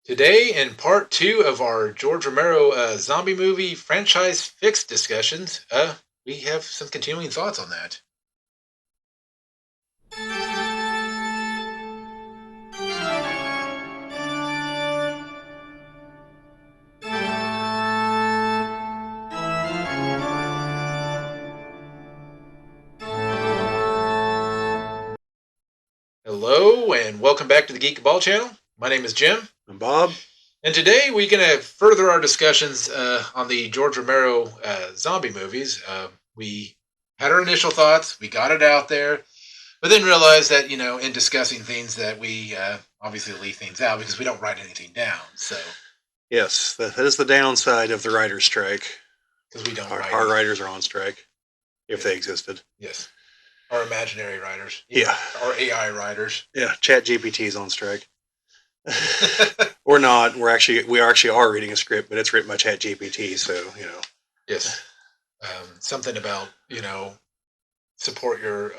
Today, in part two of our George Romero zombie movie franchise fix discussions, we have some continuing thoughts on that. Hello, and welcome back to the Geek Ball channel. My name is Jim. And Bob? And today we're going to further our discussions on the George Romero zombie movies. We had our initial thoughts, we got it out there, but then realized that, in discussing things that we obviously leave things out because we don't write anything down. So, Yes, that is the downside of the writer's strike. because we don't write Our anything. writers are on strike, if they existed. Yes. Our imaginary writers. Yeah. Our AI writers. Yeah, Chat GPT is on strike. Or not. We actually are reading a script, but it's written by Chat GPT, so. Yes. Something about, support your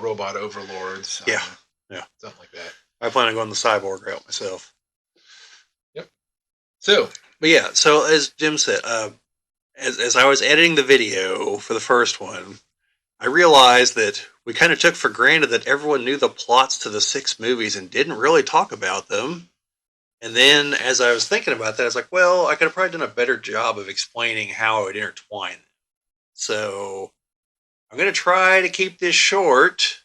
robot overlords. Yeah. Yeah. Something like that. I plan on going the cyborg route myself. Yep. So. But yeah, so as Jim said, as I was editing the video for the first one, I realized that we kind of took for granted that everyone knew the plots to the 6 movies and didn't really talk about them. And then as I was thinking about that, I was like, well, I could have probably done a better job of explaining how I would intertwine them. So I'm going to try to keep this short,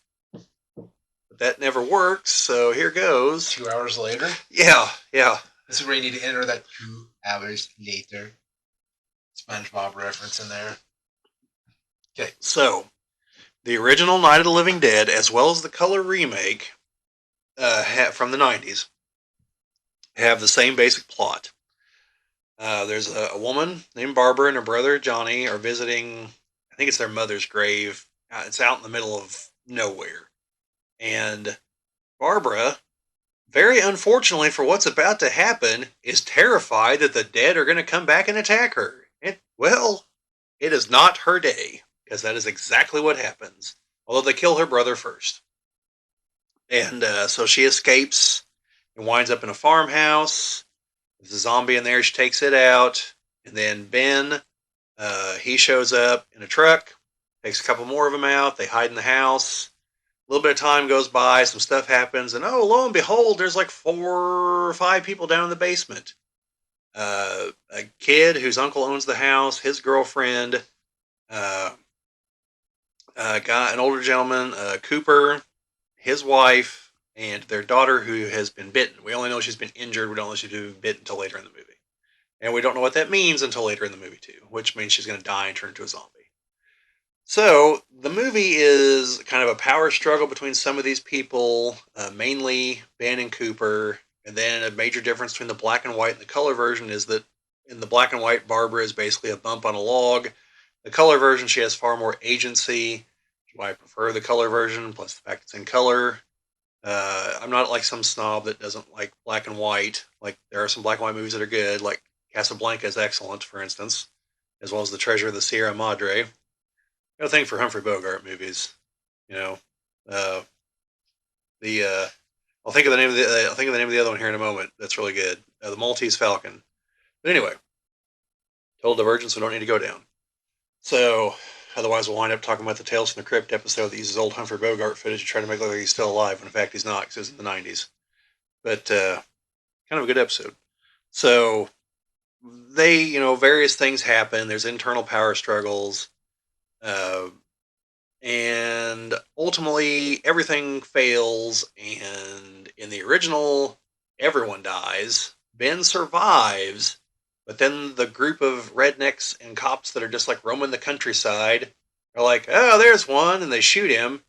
but that never works. So here goes. 2 hours later. Yeah. This is where you need to enter that 2 hours later SpongeBob reference in there. Okay. So the original Night of the Living Dead, as well as the color remake from the 90s, have the same basic plot. There's a woman named Barbara and her brother Johnny are visiting, I think it's their mother's grave. It's out in the middle of nowhere. And Barbara, very unfortunately for what's about to happen, is terrified that the dead are going to come back and attack her. It is not her day, because that is exactly what happens. Although they kill her brother first. And so she escapes and winds up in a farmhouse. There's a zombie in there. She takes it out. And then Ben, he shows up in a truck, takes a couple more of them out. They hide in the house. A little bit of time goes by. Some stuff happens. And oh, lo and behold, there's like 4 or 5 people down in the basement. A kid whose uncle owns the house, his girlfriend, an older gentleman, Cooper, his wife, and their daughter who has been bitten. We only know she's been injured. We don't know she's been bitten until later in the movie. And we don't know what that means until later in the movie, too, which means she's going to die and turn into a zombie. So, the movie is kind of a power struggle between some of these people, mainly Ben and Cooper. And then a major difference between the black and white and the color version is that in the black and white, Barbara is basically a bump on a log. The color version, she has far more agency. Why I prefer the color version, plus the fact it's in color. I'm not like some snob that doesn't like black and white. Like, there are some black and white movies that are good, like Casablanca is excellent, for instance, as well as The Treasure of the Sierra Madre. Got a thing for Humphrey Bogart movies, you know. Uh, I'll think of the name of the other one here in a moment. That's really good. The Maltese Falcon. But anyway, total divergence. We don't need to go down. So otherwise, we'll wind up talking about the Tales from the Crypt episode that uses old Humphrey Bogart footage to try to make it look like he's still alive, when in fact he's not, because it was in the 90s. But kind of a good episode. So they, various things happen. There's internal power struggles. And ultimately, everything fails. And in the original, everyone dies. Ben survives. But then the group of rednecks and cops that are just like roaming the countryside are like, oh, there's one, and they shoot him.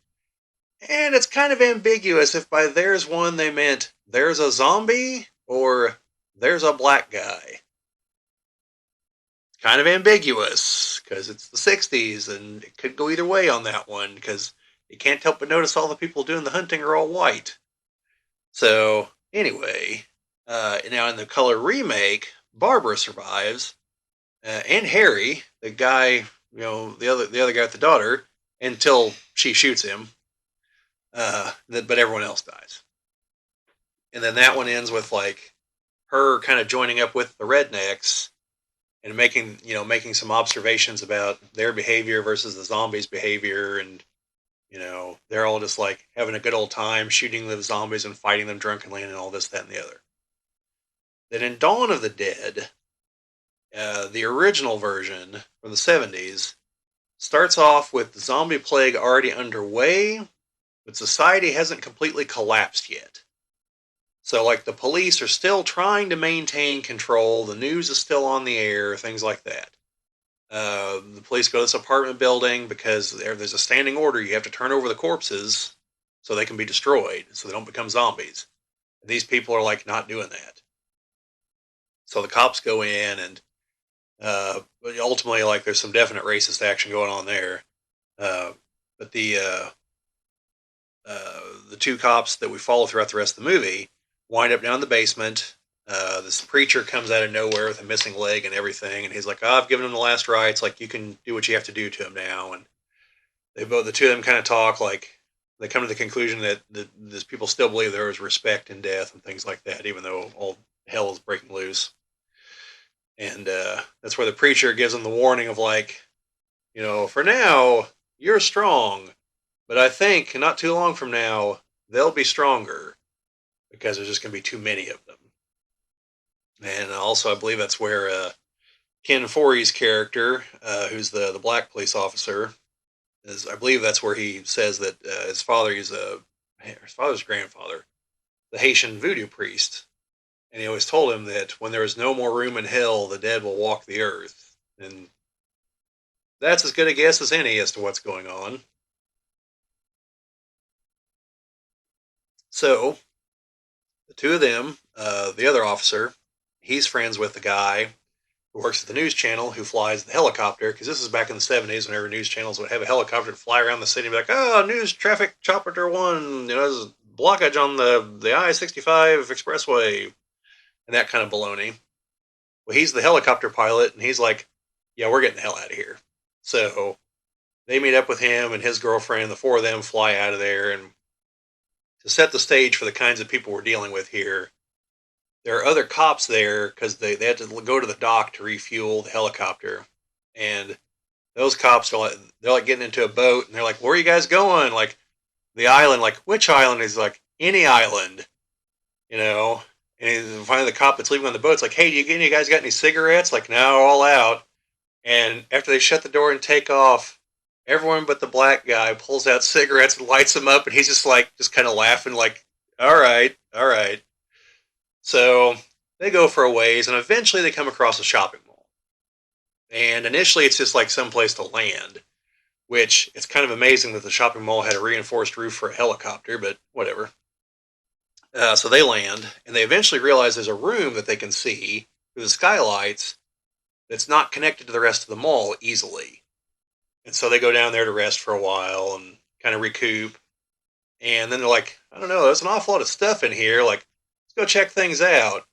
And it's kind of ambiguous if by there's one they meant there's a zombie or there's a black guy. It's kind of ambiguous because it's the 60s and it could go either way on that one, because you can't help but notice all the people doing the hunting are all white. So, anyway, now in the color remake, Barbara survives, and Harry, the guy, the other guy with the daughter, until she shoots him. But everyone else dies. And then that one ends with like her kind of joining up with the rednecks and making some observations about their behavior versus the zombies' behavior, and they're all just like having a good old time shooting the zombies and fighting them drunkenly and all this, that, and the other. Then in Dawn of the Dead, the original version from the 70s starts off with the zombie plague already underway, but society hasn't completely collapsed yet. So, like, the police are still trying to maintain control, the news is still on the air, things like that. The police go to this apartment building because there's a standing order. You have to turn over the corpses so they can be destroyed, so they don't become zombies. And these people are, like, not doing that. So the cops go in, and ultimately, like, there's some definite racist action going on there. Uh, but the two cops that we follow throughout the rest of the movie wind up down in the basement. This preacher comes out of nowhere with a missing leg and everything, and he's like, "Oh, I've given him the last rites. Like, you can do what you have to do to him now." And the two of them kind of talk, like they come to the conclusion that these people still believe there is respect in death and things like that, even though all hell is breaking loose. And that's where the preacher gives them the warning of, like, for now you're strong, but I think not too long from now they'll be stronger because there's just going to be too many of them. And also, I believe that's where Ken Forey's character, who's the black police officer, is. I believe that's where he says that his father's grandfather, the Haitian voodoo priest, and he always told him that when there is no more room in hell, the dead will walk the earth. And that's as good a guess as any as to what's going on. So the two of them, the other officer, he's friends with the guy who works at the news channel who flies the helicopter, because this is back in the 70s whenever news channels would have a helicopter to fly around the city and be like, "Oh, news traffic chopper 1, there's a blockage on the I-65 expressway," and that kind of baloney. Well, he's the helicopter pilot, and he's like, "Yeah, we're getting the hell out of here." So they meet up with him and his girlfriend. The four of them fly out of there, and to set the stage for the kinds of people we're dealing with here, there are other cops there because they had to go to the dock to refuel the helicopter. And those cops are like, they're like getting into a boat, and they're like, "Where are you guys going?" Like, the island. Like, which island? Is like, any island, you know. And finally, the cop that's leaving on the boat's like, "Hey, you guys got any cigarettes?" Like, "No, all out." And after they shut the door and take off, everyone but the black guy pulls out cigarettes and lights them up, and he's just like, just kind of laughing, like, "All right, all right." So they go for a ways, and eventually they come across a shopping mall. And initially, it's just like some place to land, which it's kind of amazing that the shopping mall had a reinforced roof for a helicopter, but whatever. So they land, and they eventually realize there's a room that they can see through the skylights that's not connected to the rest of the mall easily. And so they go down there to rest for a while and kind of recoup. And then they're like, "I don't know, there's an awful lot of stuff in here. Like, let's go check things out."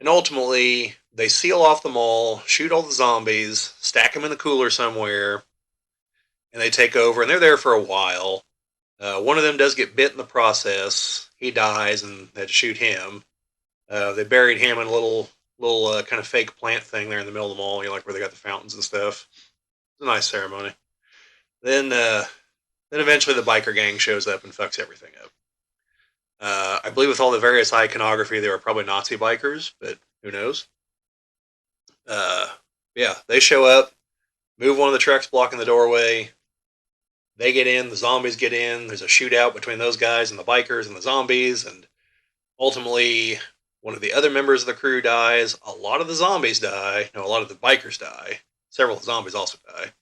And ultimately, they seal off the mall, shoot all the zombies, stack them in the cooler somewhere, and they take over. And they're there for a while. One of them does get bit in the process. He dies, and they had to shoot him. They buried him in a little kind of fake plant thing there in the middle of the mall, like where they got the fountains and stuff. It's a nice ceremony. Then eventually the biker gang shows up and fucks everything up. I believe with all the various iconography, they were probably Nazi bikers, but who knows? Uh, yeah, they show up, move one of the trucks blocking the doorway. They get in, the zombies get in. There's a shootout between those guys and the bikers and the zombies, and ultimately, one of the other members of the crew dies. A lot of the zombies die. No, a lot of the bikers die. Several of the zombies also die.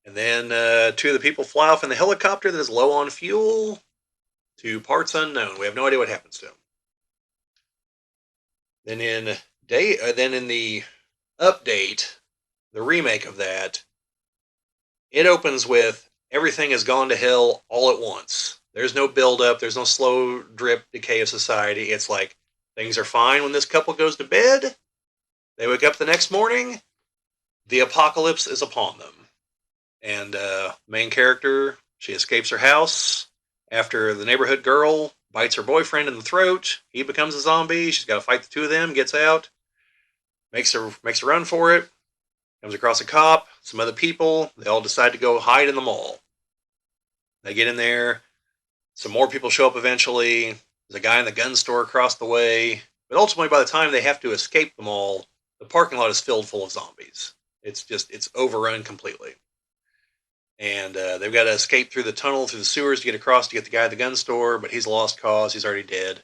And then two of the people fly off in the helicopter that is low on fuel to parts unknown. We have no idea what happens to them. Then in the update, the remake of that, it opens with everything has gone to hell all at once. There's no build up. There's no slow drip decay of society. It's like things are fine when this couple goes to bed. They wake up the next morning. The apocalypse is upon them. And main character, she escapes her house after the neighborhood girl bites her boyfriend in the throat. He becomes a zombie. She's got to fight the two of them. Gets out, makes a run for it. Comes across a cop, some other people. They all decide to go hide in the mall. They get in there. Some more people show up eventually. There's a guy in the gun store across the way. But ultimately, by the time they have to escape the mall, the parking lot is filled full of zombies. It's overrun completely. And they've got to escape through the tunnel, through the sewers to get across to get the guy at the gun store, but he's a lost cause. He's already dead.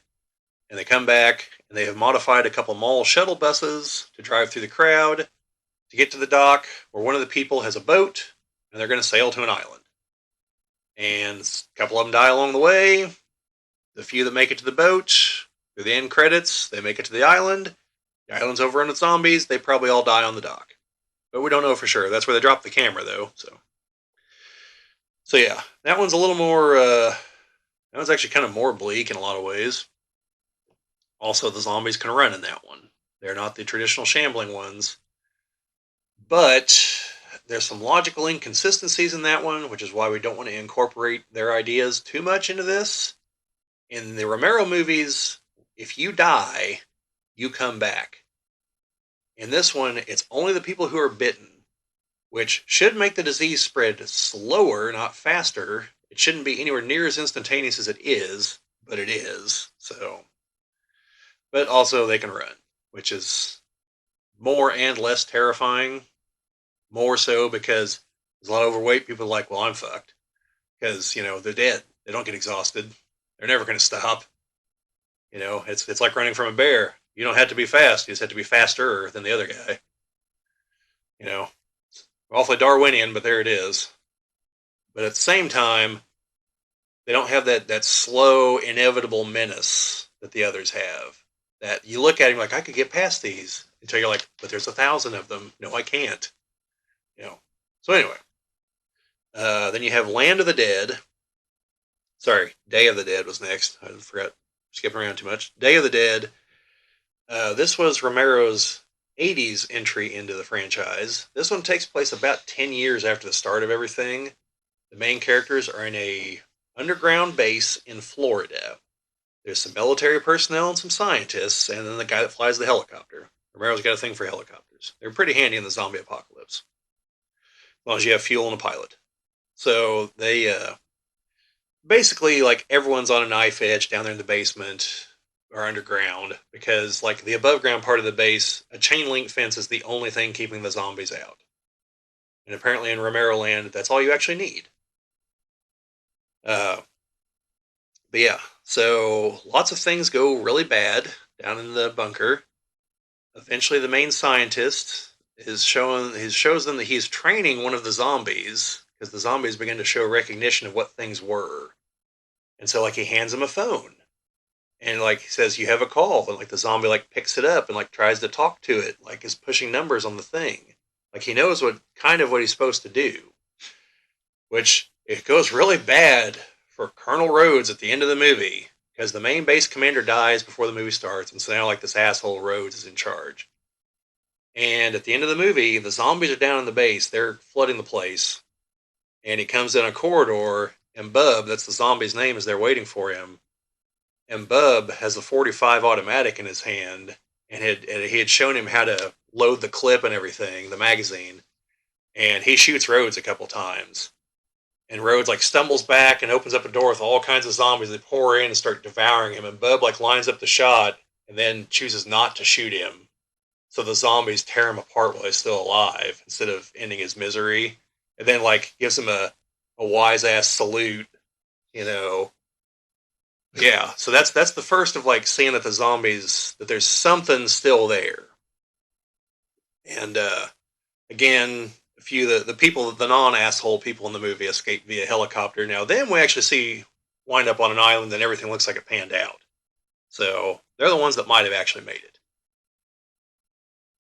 And they come back, and they have modified a couple mall shuttle buses to drive through the crowd to get to the dock where one of the people has a boat, and they're going to sail to an island. And a couple of them die along the way. The few that make it to the boat, through the end credits, they make it to the island. The island's overrun with zombies. They probably all die on the dock. But we don't know for sure. That's where they dropped the camera, though. So yeah, that one's a little more. That one's actually kind of more bleak in a lot of ways. Also, the zombies can run in that one. They're not the traditional shambling ones. But there's some logical inconsistencies in that one, which is why we don't want to incorporate their ideas too much into this. In the Romero movies, if you die, you come back. In this one, it's only the people who are bitten, which should make the disease spread slower, not faster. It shouldn't be anywhere near as instantaneous as it is, but it is. So, but also they can run, which is more and less terrifying. More so because there's a lot of overweight people like, well, I'm fucked. Because, they're dead. They don't get exhausted. They're never going to stop. It's like running from a bear. You don't have to be fast. You just have to be faster than the other guy. It's awfully Darwinian, but there it is. But at the same time, they don't have that slow, inevitable menace that the others have. That you look at him like, I could get past these. Until you're like, but there's 1,000 of them. No, I can't. So anyway, then you have Land of the Dead. Sorry, Day of the Dead was next. I forgot, skipping around too much. Day of the Dead. This was Romero's 80s entry into the franchise. This one takes place about 10 years after the start of everything. The main characters are in a underground base in Florida. There's some military personnel and some scientists, and then the guy that flies the helicopter. Romero's got a thing for helicopters. They're pretty handy in the zombie apocalypse. As long as you have fuel and a pilot. So they basically, like, everyone's on a knife edge down there in the basement or underground because, like, the above ground part of the base, a chain link fence is the only thing keeping the zombies out. And apparently in Romero Land, that's all you actually need. But yeah, so lots of things go really bad down in the bunker. Eventually, the main scientist shows them that he's training one of the zombies because the zombies begin to show recognition of what things were. And so, like, he hands him a phone and, like, he says, you have a call. And, like, the zombie, like, picks it up and, like, tries to talk to it, like, is pushing numbers on the thing. Like, he knows what he's supposed to do, which it goes really bad for Colonel Rhodes at the end of the movie because the main base commander dies before the movie starts. And so now, like, this asshole Rhodes is in charge. And at the end of the movie, the zombies are down in the base. They're flooding the place. And he comes in a corridor, and Bub, that's the zombie's name, is there waiting for him. And Bub has a 45 automatic in his hand, and he had shown him how to load the clip and everything, the magazine. And he shoots Rhodes a couple times. And Rhodes, like, stumbles back and opens up a door with all kinds of zombies. They pour in and start devouring him. And Bub, like, lines up the shot and then chooses not to shoot him. So the zombies tear him apart while he's still alive instead of ending his misery. And then, like, gives him a wise-ass salute, Yeah, so that's the first of, like, seeing that the zombies, that there's something still there. And, again, a few of the people, the non-asshole people in the movie escape via helicopter. Now, then we actually wind up on an island and everything looks like it panned out. So they're the ones that might have actually made it.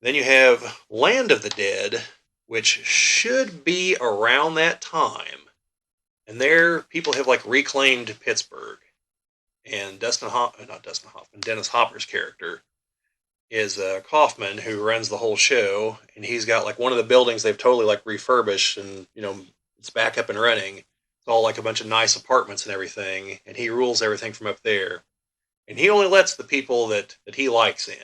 Then you have Land of the Dead, which should be around that time. And there, people have, like, reclaimed Pittsburgh. And Dennis Hopper's character is Kaufman, who runs the whole show. And he's got, like, one of the buildings they've totally, like, refurbished and, it's back up and running. It's all like a bunch of nice apartments and everything, and he rules everything from up there. And he only lets the people that he likes in.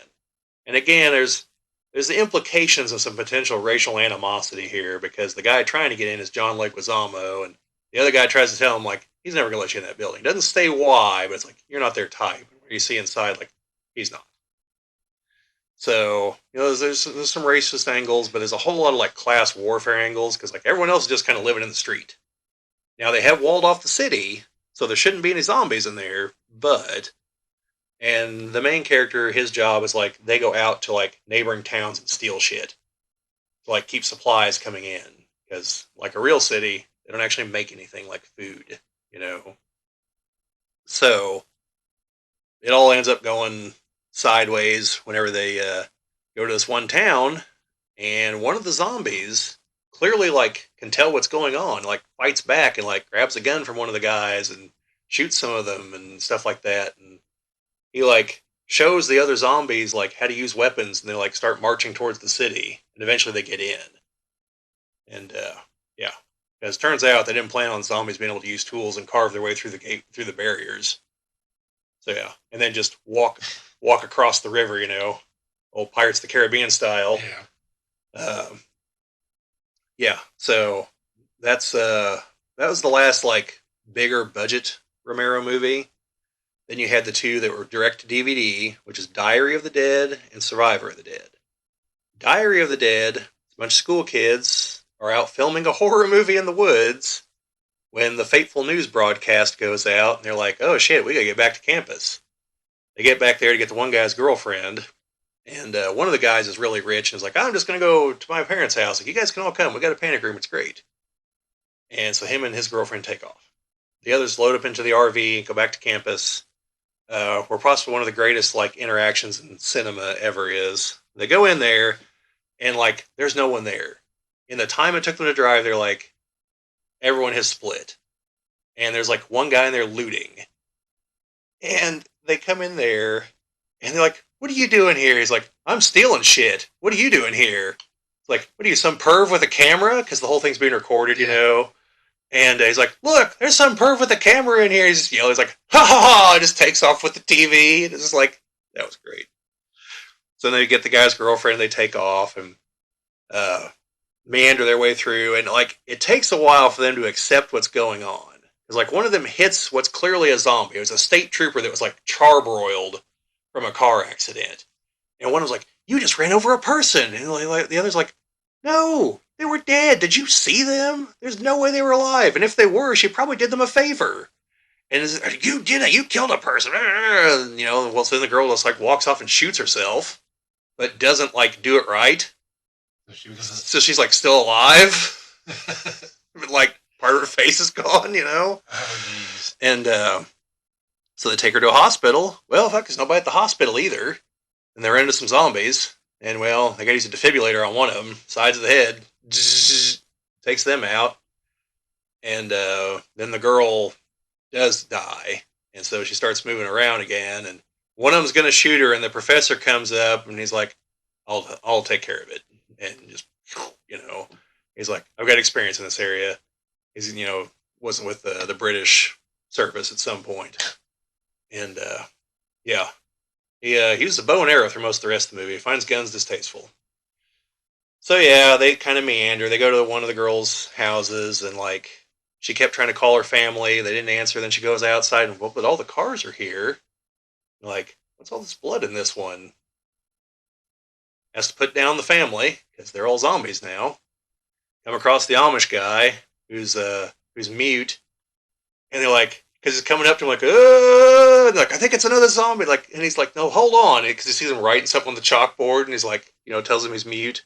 And again, there's the implications of some potential racial animosity here because the guy trying to get in is John Leguizamo, and the other guy tries to tell him like he's never gonna let you in that building. Doesn't say why, but it's like you're not their type. Where you see inside, like he's not. So there's some racist angles, but there's a whole lot of like class warfare angles because like everyone else is just kind of living in the street. Now they have walled off the city, so there shouldn't be any zombies in there, but and the main character, his job is like they go out to like neighboring towns and steal shit to like keep supplies coming in because like a real city, they don't actually make anything like food, you know. So it all ends up going sideways whenever they go to this one town, and one of the zombies clearly like can tell what's going on, like fights back and like grabs a gun from one of the guys and shoots some of them and stuff like that, and he like shows the other zombies like how to use weapons, and they like start marching towards the city, and eventually they get in. And yeah, because it turns out they didn't plan on zombies being able to use tools and carve their way through the gate through the barriers. So yeah, and then just walk across the river, old Pirates of the Caribbean style. Yeah. Um, yeah, so that's that was the last like bigger budget Romero movie. Then you had the two that were direct to DVD, which is Diary of the Dead and Survivor of the Dead. Diary of the Dead, a bunch of school kids are out filming a horror movie in the woods when the fateful news broadcast goes out, and they're like, oh shit, we gotta get back to campus. They get back there to get the one guy's girlfriend, and one of the guys is really rich and is like, I'm just gonna go to my parents' house. Like, you guys can all come. We got a panic room. It's great. And so him and his girlfriend take off. The others load up into the RV, go back to campus. Where possibly one of the greatest like interactions in cinema ever is. They go in there and like there's no one there. In the time it took them to drive, they're like everyone has split, and there's like one guy in there looting, and they come in there and they're like, "What are you doing here?" He's like, "I'm stealing shit. What are you doing here?" It's like, "What are you, some perv with a camera?" Because the whole thing's being recorded, you know. And he's like, look, there's some perv with a camera in here. He's just yelling. He's like, ha ha ha, just takes off with the TV. And it's just like, that was great. So then they get the guy's girlfriend, they take off and uh, meander their way through. And like, it takes a while for them to accept what's going on. Because like one of them hits what's clearly a zombie. It was a state trooper that was like charbroiled from a car accident. And one was like, you just ran over a person. And like, the other's like, no, they were dead. Did you see them? There's no way they were alive. And if they were, she probably did them a favor. And you did it. You killed a person. Well, so then the girl just like walks off and shoots herself, but doesn't like do it right. So she's like still alive, but like part of her face is gone, Oh, jeez. And so they take her to a hospital. Well, fuck, there's nobody at the hospital either. And they run into some zombies. And well, they got to use a defibrillator on one of them, sides of the head, takes them out. And then the girl does die. And so she starts moving around again. And one of them's going to shoot her. And the professor comes up and he's like, I'll take care of it. And just, he's like, I've got experience in this area. He's, wasn't with the British service at some point. And yeah, he uses a bow and arrow through most of the rest of the movie. He finds guns distasteful. So yeah, they kind of meander. They go to one of the girls' houses, and like she kept trying to call her family. They didn't answer. Then she goes outside, and well, but all the cars are here. Like, what's all this blood in this one? Has to put down the family because they're all zombies now. Come across the Amish guy who's mute, and they're like, because he's coming up to him like, like, I think it's another zombie. Like, and he's like, no, hold on, because he sees him writing something on the chalkboard, and he's like, tells him he's mute.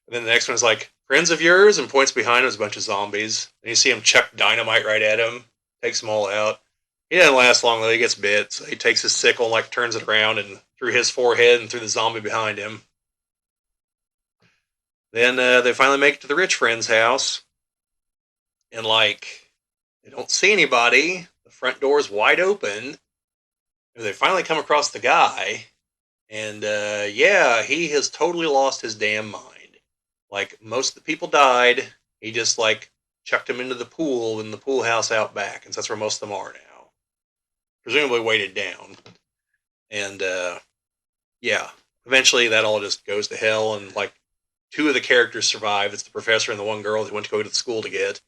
And then the next one's like, friends of yours, and points behind him is a bunch of zombies. And you see him chuck dynamite right at him, takes them all out. He doesn't last long though. He gets bit, so he takes his sickle and like turns it around and through his forehead and through the zombie behind him. Then they finally make it to the rich friend's house, and like they don't see anybody. The front door's wide open. And they finally come across the guy, and yeah, he has totally lost his damn mind. Like most of the people died, he just like chucked them into the pool in the pool house out back, and so that's where most of them are now, presumably weighted down. And yeah, eventually that all just goes to hell, and like two of the characters survive. It's the professor and the one girl who went to go to the school to get,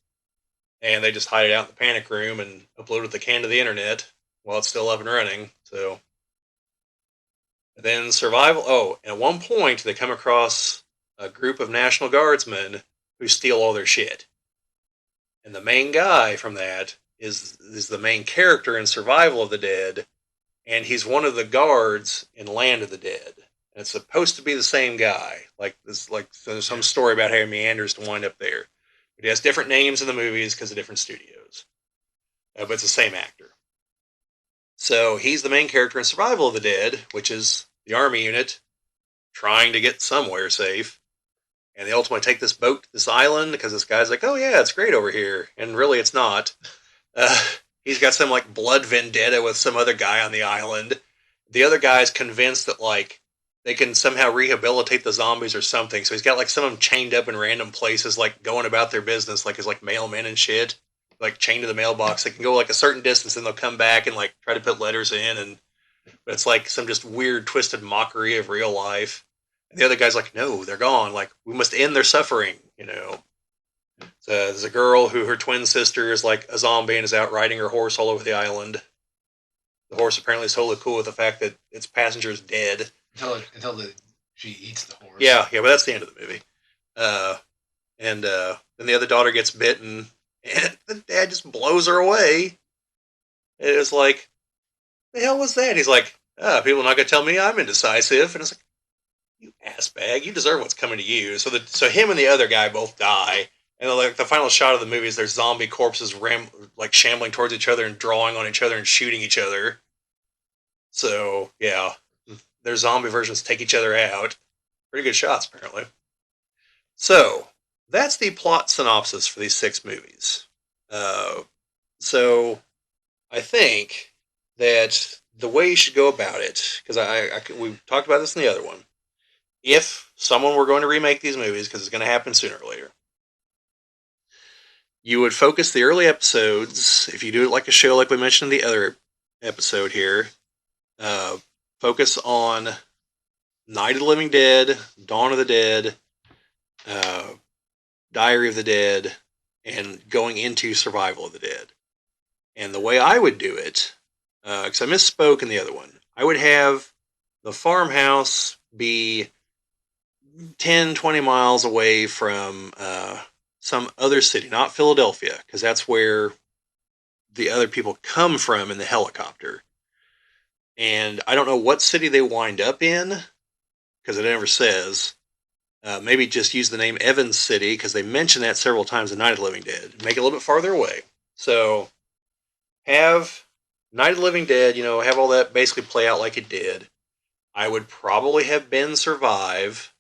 and they just hide it out in the panic room and upload what they can to the internet while it's still up and running. So then survival. Oh, and at one point they come across a group of National Guardsmen who steal all their shit, and the main guy from that is the main character in Survival of the Dead, and he's one of the guards in Land of the Dead. And it's supposed to be the same guy. Like this, like there's some story about how he meanders to wind up there. But he has different names in the movies because of different studios. But it's the same actor. So he's the main character in Survival of the Dead, which is the army unit trying to get somewhere safe. And they ultimately take this boat to this island because this guy's like, oh yeah, it's great over here. And really it's not. Uh, he's got some like blood vendetta with some other guy on the island. The other guy's convinced that like they can somehow rehabilitate the zombies or something. So he's got like some of them chained up in random places, like going about their business, like as like mailmen and shit, like chained to the mailbox. They can go like a certain distance and they'll come back and like try to put letters in, and but it's like some just weird twisted mockery of real life. And the other guy's like, no, they're gone. Like we must end their suffering, you know. So there's a girl who her twin sister is like a zombie and is out riding her horse all over the island. The horse apparently is totally cool with the fact that its passenger is dead. She eats the horse. Yeah, but that's the end of the movie. And then the other daughter gets bitten, and the dad just blows her away. It was like, the hell was that? He's like, people are not going to tell me I'm indecisive. And it's like, you ass bag, you deserve what's coming to you. So him and the other guy both die. And like the final shot of the movie is there's zombie corpses like shambling towards each other and drawing on each other and shooting each other. So yeah, their zombie versions take each other out. Pretty good shots, apparently. So that's the plot synopsis for these 6 movies. So I think that the way you should go about it, because we talked about this in the other one, if someone were going to remake these movies, because it's going to happen sooner or later, you would focus the early episodes, if you do it like a show like we mentioned in the other episode here, focus on Night of the Living Dead, Dawn of the Dead, Diary of the Dead, and going into Survival of the Dead. And the way I would do it, because I misspoke in the other one, I would have the farmhouse be 10, 20 miles away from some other city, not Philadelphia, because that's where the other people come from in the helicopter. And I don't know what city they wind up in, because it never says. Maybe just use the name Evans City, because they mention that several times in Night of the Living Dead. Make it a little bit farther away. So have Night of the Living Dead, have all that basically play out like it did. I would probably have Ben survive,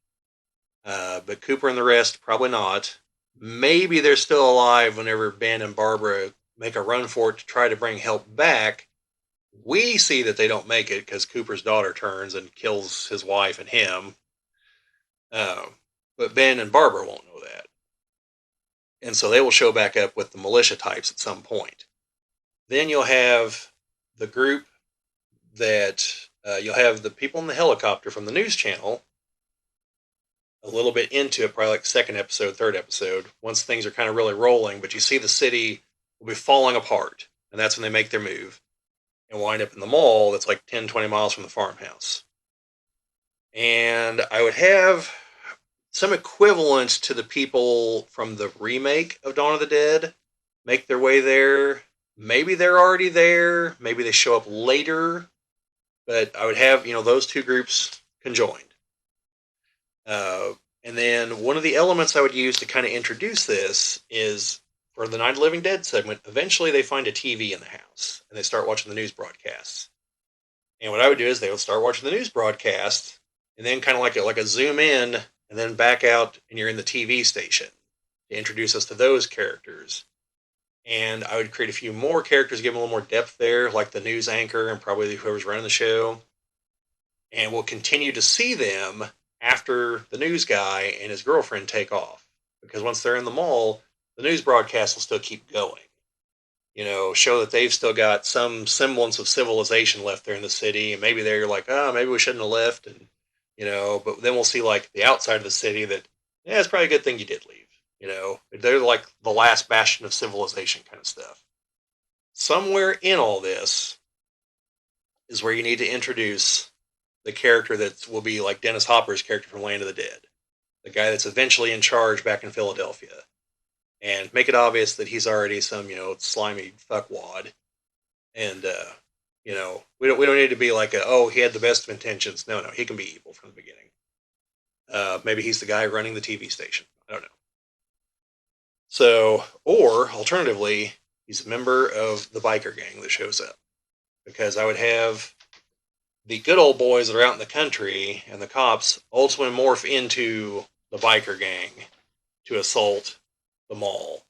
but Cooper and the rest, probably not. Maybe they're still alive whenever Ben and Barbara make a run for it to try to bring help back. We see that they don't make it because Cooper's daughter turns and kills his wife and him. But Ben and Barbara won't know that. And so they will show back up with the militia types at some point. Then you'll have the group that you'll have the people in the helicopter from the news channel a little bit into it, probably like second episode, third episode, once things are kind of really rolling, but you see the city will be falling apart, and that's when they make their move and wind up in the mall that's like 10, 20 miles from the farmhouse. And I would have some equivalent to the people from the remake of Dawn of the Dead make their way there. Maybe they're already there, maybe they show up later, but I would have, those two groups conjoined. And then one of the elements I would use to kind of introduce this is for the Night of the Living Dead segment, eventually they find a TV in the house and they start watching the news broadcasts. And what I would do is they would start watching the news broadcast and then kind of like a zoom in and then back out and you're in the TV station to introduce us to those characters. And I would create a few more characters, give them a little more depth there, like the news anchor and probably whoever's running the show. And we'll continue to see them after the news guy and his girlfriend take off. Because once they're in the mall, the news broadcast will still keep going. Show that they've still got some semblance of civilization left there in the city, and maybe they're like, oh, maybe we shouldn't have left, and but then we'll see like the outside of the city that, yeah, it's probably a good thing you did leave. They're like the last bastion of civilization kind of stuff. Somewhere in all this is where you need to introduce the character that will be like Dennis Hopper's character from Land of the Dead, the guy that's eventually in charge back in Philadelphia, and make it obvious that he's already some slimy fuckwad. And we don't need to be like oh, he had the best of intentions. No, he can be evil from the beginning. Maybe he's the guy running the TV station. I don't know. So, or alternatively, he's a member of the biker gang that shows up, because I would have the good old boys that are out in the country and the cops ultimately morph into the biker gang to assault the mall.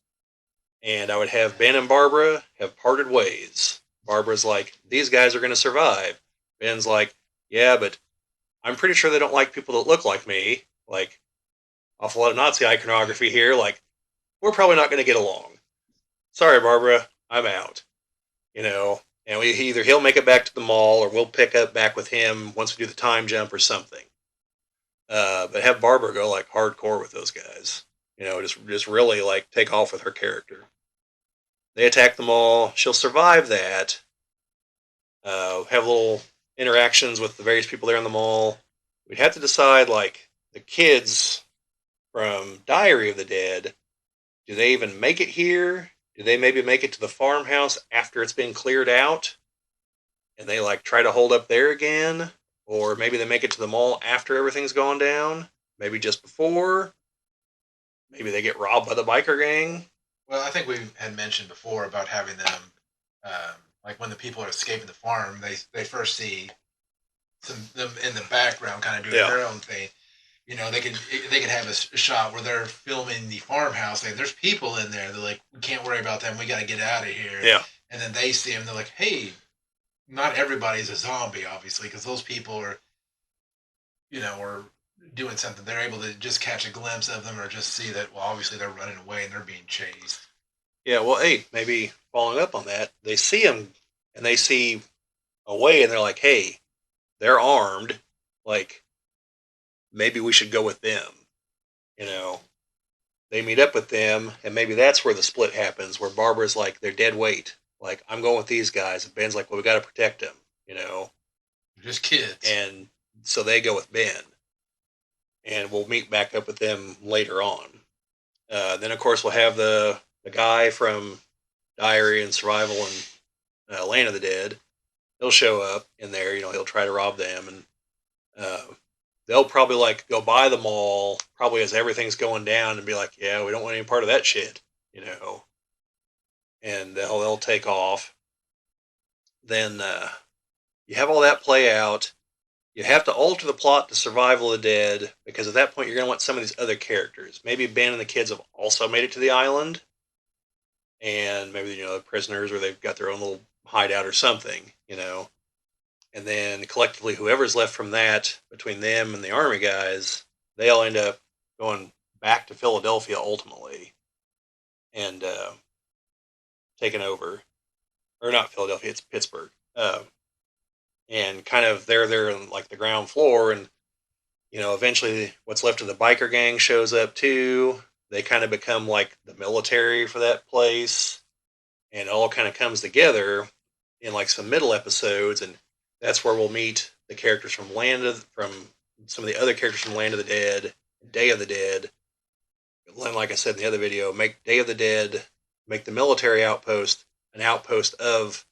And I would have Ben and Barbara have parted ways. Barbara's like, these guys are going to survive. Ben's like, yeah, but I'm pretty sure they don't like people that look like me. Like, awful lot of Nazi iconography here. Like, we're probably not going to get along. Sorry, Barbara, I'm out. And either he'll make it back to the mall, or we'll pick up back with him once we do the time jump or something. But have Barbara go like hardcore with those guys. Just really like take off with her character. They attack the mall. She'll survive that. Have little interactions with the various people there in the mall. We'd have to decide, like, the kids from Diary of the Dead, do they even make it here? Do they maybe make it to the farmhouse after it's been cleared out? And they, like, try to hold up there again? Or maybe they make it to the mall after everything's gone down? Maybe just before? Maybe they get robbed by the biker gang? Well, I think we had mentioned before about having them, like when the people are escaping the farm, they first see some them in the background, kind of doing Yeah. their own thing. They could have a shot where they're filming the farmhouse. Like, there's people in there. They're like, we can't worry about them. We got to get out of here. Yeah. And then they see them. They're like, hey, not everybody's a zombie, obviously, because those people are doing something. They're able to just catch a glimpse of them, or just see that. Well, obviously they're running away and they're being chased. Yeah, well, hey, maybe following up on that, they see him and they see a way, and they're like, hey, they're armed. Like, maybe we should go with them. You know, they meet up with them, and maybe that's where the split happens, where Barbara's like, they're dead weight. Like, I'm going with these guys. And Ben's like, well, we got to protect them, Just kids. And so they go with Ben. And we'll meet back up with them later on. Then, of course, we'll have the guy from Diary and Survival and Land of the Dead. He'll show up in there. He'll try to rob them, and they'll probably like go by the mall, probably as everything's going down, and be like, "Yeah, we don't want any part of that shit," And they'll take off. Then you have all that play out. You have to alter the plot to Survival of the Dead, because at that point you're going to want some of these other characters. Maybe Ben and the kids have also made it to the island, and maybe the prisoners, or they've got their own little hideout or something. And then collectively, whoever's left from that, between them and the army guys, they all end up going back to Philadelphia ultimately, and taking over, or not Philadelphia, it's Pittsburgh. And kind of they're there on like the ground floor, and eventually what's left of the biker gang shows up too. They kind of become like the military for that place, and it all kind of comes together in like some middle episodes, and that's where we'll meet the characters from some of the other characters from Land of the Dead, Day of the Dead. Like I said in the other video, make Day of the Dead, make the military outpost an outpost of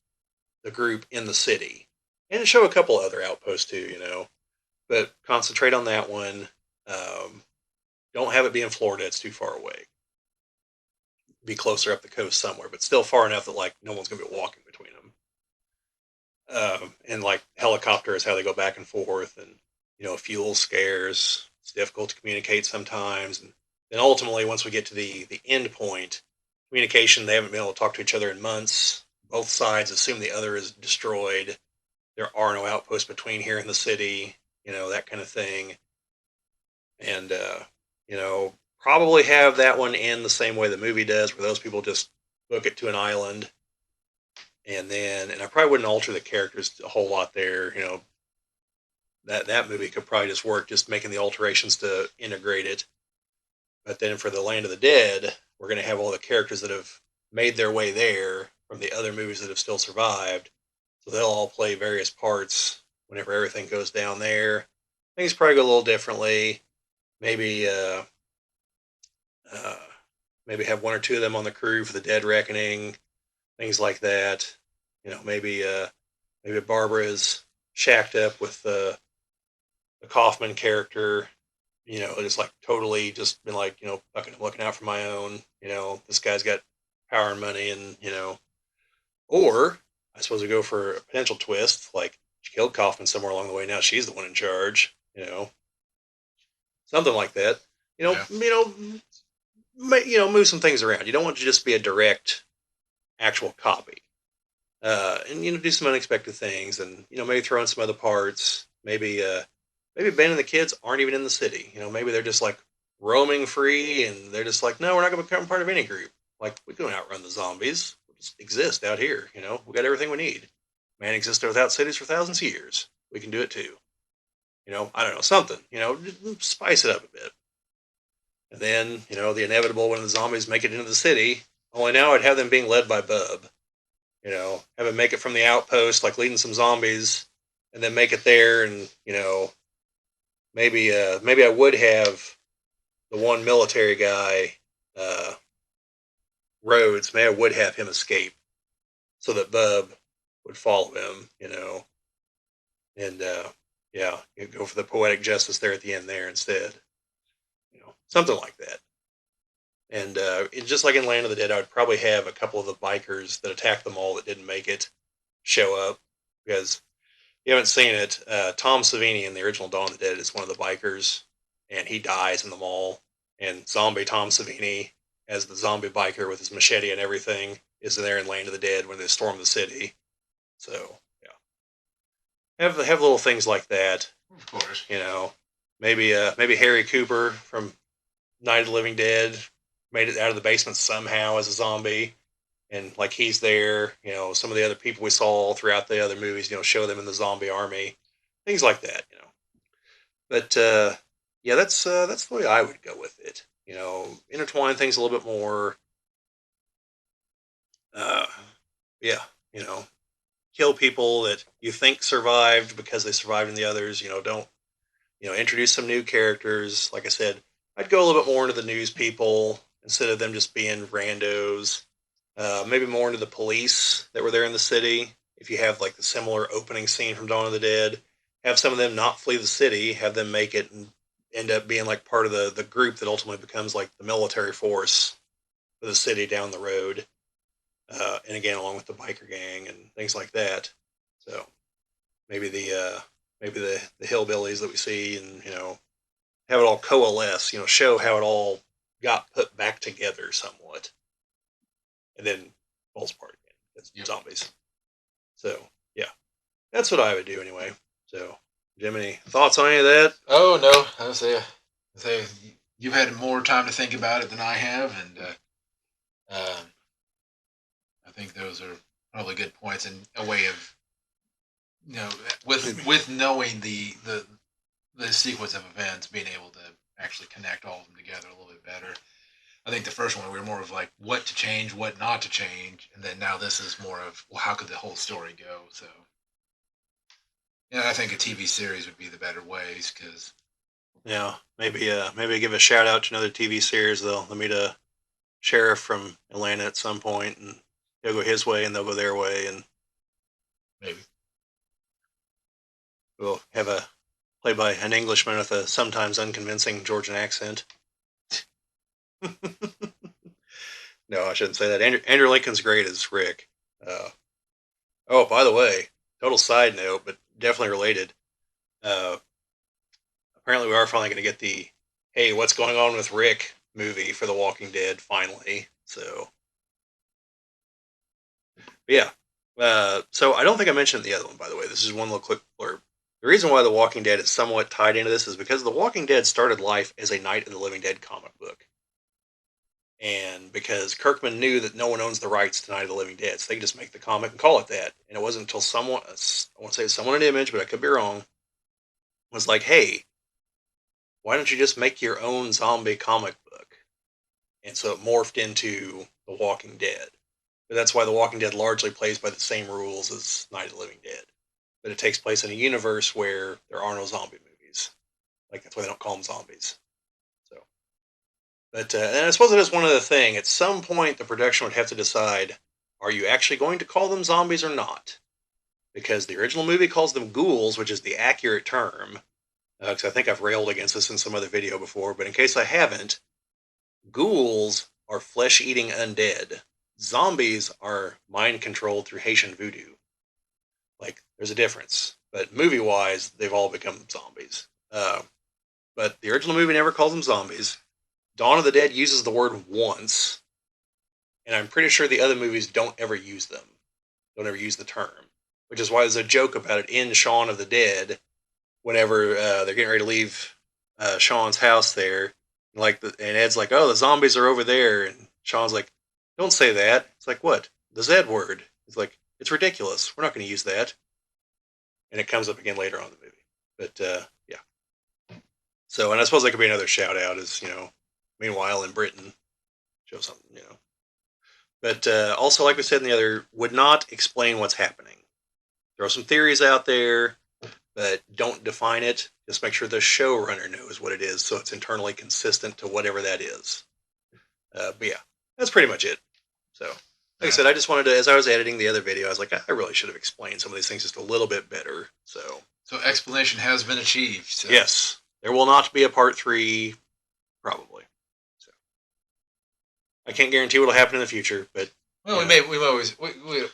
the group in the city, and show a couple other outposts too, but concentrate on that one. Don't have it be in Florida; it's too far away. Be closer up the coast somewhere, but still far enough that like no one's gonna be walking between them. And like helicopter is how they go back and forth, and fuel scares. It's difficult to communicate sometimes, and then ultimately, once we get to the end point, communication, they haven't been able to talk to each other in months. Both sides assume the other is destroyed. There are no outposts between here and the city, that kind of thing. And probably have that one end the same way the movie does, where those people just book it to an island, and I probably wouldn't alter the characters a whole lot there. That movie could probably just work, just making the alterations to integrate it. But then for the Land of the Dead, we're going to have all the characters that have made their way there from the other movies that have still survived. So they'll all play various parts whenever everything goes down there. Things probably go a little differently. Maybe uh, maybe have one or two of them on the crew for the Dead Reckoning, things like that. Maybe Barbara is shacked up with the Kaufman character. Just like totally just been like, fucking looking out for my own. This guy's got power and money, and or I suppose we go for a potential twist, like she killed Kaufman somewhere along the way. Now she's the one in charge. Something like that. You know, Yeah. you know, move some things around. You don't want to just be a direct actual copy. And do some unexpected things, and maybe throw in some other parts. Maybe Ben and the kids aren't even in the city. Maybe they're just like roaming free, and they're just like, no, we're not going to become part of any group. Like we can outrun the zombies. We just exist out here. We got everything we need. Man existed without cities for thousands of years. We can do it too. I don't know, something. Spice it up a bit. And then the inevitable when the zombies make it into the city. Only now I'd have them being led by Bub. Have him make it from the outpost, like leading some zombies, and then make it there, and maybe I would have the one military guy, uh, Rhodes. Maybe I would have him escape so that Bub would follow him, and yeah, you go for the poetic justice there at the end there instead, something like that. And just like in Land of the Dead, I would probably have a couple of the bikers that attacked the mall that didn't make it show up, because you haven't seen it. Tom Savini in the original Dawn of the Dead is one of the bikers, and he dies in the mall. And zombie Tom Savini, as the zombie biker with his machete and everything, is there in Land of the Dead when they storm the city. So yeah, have little things like that. Of course. Maybe Harry Cooper from Night of the Living Dead made it out of the basement somehow as a zombie, and like he's there. Some of the other people we saw throughout the other movies, show them in the zombie army, things like that. But yeah, that's the way I would go with it. Intertwine things a little bit more. Uh, yeah, you know, kill people that you think survived because they survived in the others. Don't introduce some new characters. Like I said, I'd go a little bit more into the news people instead of them just being randos. Maybe more into the police that were there in the city. If you have like the similar opening scene from Dawn of the Dead, have some of them not flee the city, have them make it and end up being like part of the group that ultimately becomes like the military force for the city down the road. And again, along with the biker gang and things like that. So maybe the hillbillies that we see, and have it all coalesce. Show how it all got put back together somewhat, and then falls apart again. It's Yep. zombies. So yeah, that's what I would do anyway. So, Jim, any thoughts on any of that? Oh no, I say you've had more time to think about it than I have, and I think those are probably good points and a way of with knowing the sequence of events, being able to actually connect all of them together a little bit better. I think the first one we were more of like what to change, what not to change, and then now this is more of well, how could the whole story go? So, I think a TV series would be the better ways because Yeah, maybe give a shout out to another TV series. They'll meet a sheriff from Atlanta at some point, and he'll go his way, and they'll go their way, and maybe we'll have a played by an Englishman with a sometimes unconvincing Georgian accent. No, I shouldn't say that. Andrew Lincoln's great as Rick. Uh, oh, by the way, total side note, but definitely related. Uh, Apparently, we are finally going to get the "Hey, what's going on with Rick" movie for The Walking Dead finally. So, yeah. So I don't think I mentioned the other one, by the way. This is one little quick blurb. The reason why The Walking Dead is somewhat tied into this is because The Walking Dead started life as a Night of the Living Dead comic book. And because Kirkman knew that no one owns the rights to Night of the Living Dead, so they could just make the comic and call it that. And it wasn't until someone, I want to say someone at Image, but I could be wrong, was like, hey, why don't you just make your own zombie comic book? And so it morphed into The Walking Dead. But that's why The Walking Dead largely plays by the same rules as Night of the Living Dead. But it takes place in a universe where there are no zombie movies. Like, that's why they don't call them zombies. So, but and I suppose it is one other thing. At some point, the production would have to decide: are you actually going to call them zombies or not? Because the original movie calls them ghouls, which is the accurate term. Because I think I've railed against this in some other video before, but in case I haven't, ghouls are flesh-eating undead. Zombies are mind controlled through Haitian voodoo. Like, there's a difference, but movie-wise, they've all become zombies. But the original movie never calls them zombies. Dawn of the Dead uses the word once, and I'm pretty sure the other movies don't ever use them. Don't ever use the term, which is why there's a joke about it in Shaun of the Dead. Whenever they're getting ready to leave Sean's house there, and Ed's like, "Oh, the zombies are over there," and Sean's like, "Don't say that." It's like, "What? The Z word?" It's like, "It's ridiculous. We're not going to use that." And it comes up again later on in the movie. But yeah. So, and I suppose that could be another shout out is, meanwhile in Britain, show something. But also, like we said in the other, would not explain what's happening. Throw some theories out there, but don't define it. Just make sure the showrunner knows what it is, so it's internally consistent to whatever that is. But yeah, that's pretty much it. So, like I said, I just wanted to, as I was editing the other video, I was like, I really should have explained some of these things just a little bit better. So explanation has been achieved. So. Yes, there will not be a part 3, probably. So, I can't guarantee what will happen in the future, but well,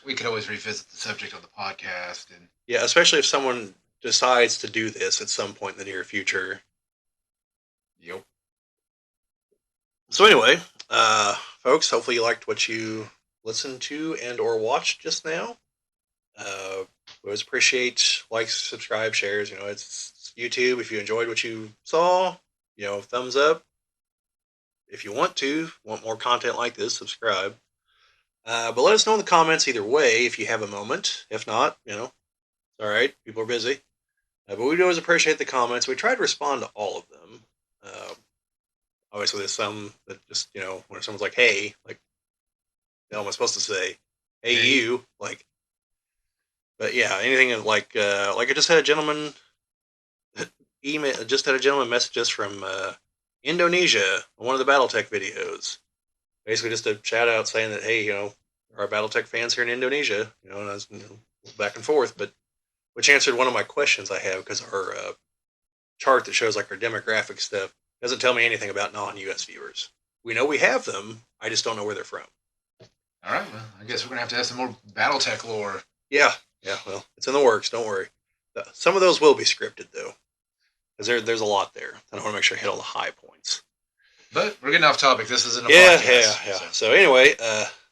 we could always revisit the subject on the podcast, and yeah, especially if someone decides to do this at some point in the near future. Yep. So anyway, folks, hopefully you liked what you listened to and or watched just now. We always appreciate likes, subscribe, shares. It's YouTube. If you enjoyed what you saw, thumbs up. If you want more content like this, subscribe. But let us know in the comments either way if you have a moment. If not, it's all right. People are busy. But we always appreciate the comments. We try to respond to all of them. Obviously, there's some that just, when someone's like, hey, like, am I supposed to say, hey, you? Like, but yeah, anything like I just had a gentleman message us from Indonesia on one of the BattleTech videos. Basically, just a shout out saying that, hey, our BattleTech fans here in Indonesia, and I was, back and forth, but which answered one of my questions I have because our chart that shows like our demographic stuff doesn't tell me anything about non-U.S. viewers. We know we have them. I just don't know where they're from. All right. Well, I guess we're gonna have to have some more BattleTech lore. Yeah. Well, it's in the works. Don't worry. Some of those will be scripted though, because there's a lot there. I want to make sure I hit all the high points. But we're getting off topic. This isn't a podcast. Yeah. So anyway,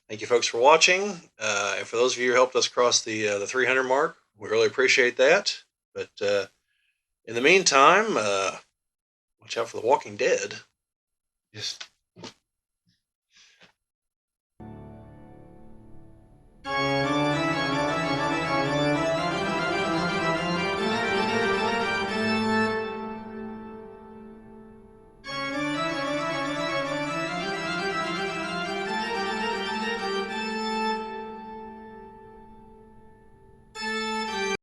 thank you folks for watching. And for those of you who helped us cross the 300 mark, we really appreciate that. But in the meantime, watch out for The Walking Dead. Yes.